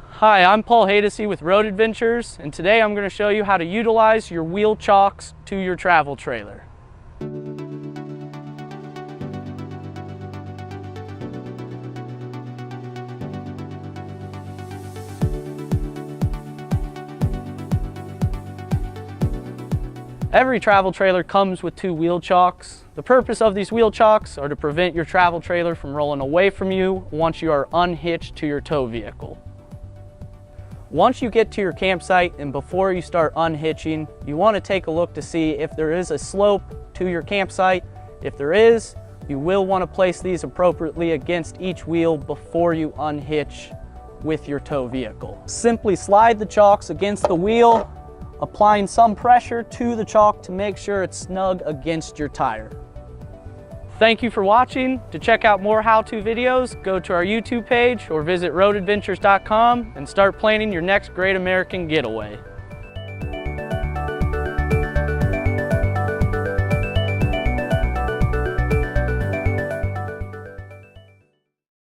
Hi, I'm Paul Haydocy with Road Adventures, and today I'm going to show you how to utilize your wheel chocks to your travel trailer. Every travel trailer comes with two wheel chocks. The purpose of these wheel chocks are to prevent your travel trailer from rolling away from you once you are unhitched to your tow vehicle. Once you get to your campsite and before you start unhitching, you want to take a look to see if there is a slope to your campsite. If there is, you will want to place these appropriately against each wheel before you unhitch with your tow vehicle. Simply slide the chocks against the wheel, applying some pressure to the chalk to make sure it's snug against your tire. Thank you for watching. To check out more how-to videos, go to our YouTube page or visit roadadventures.com and start planning your next Great American Getaway.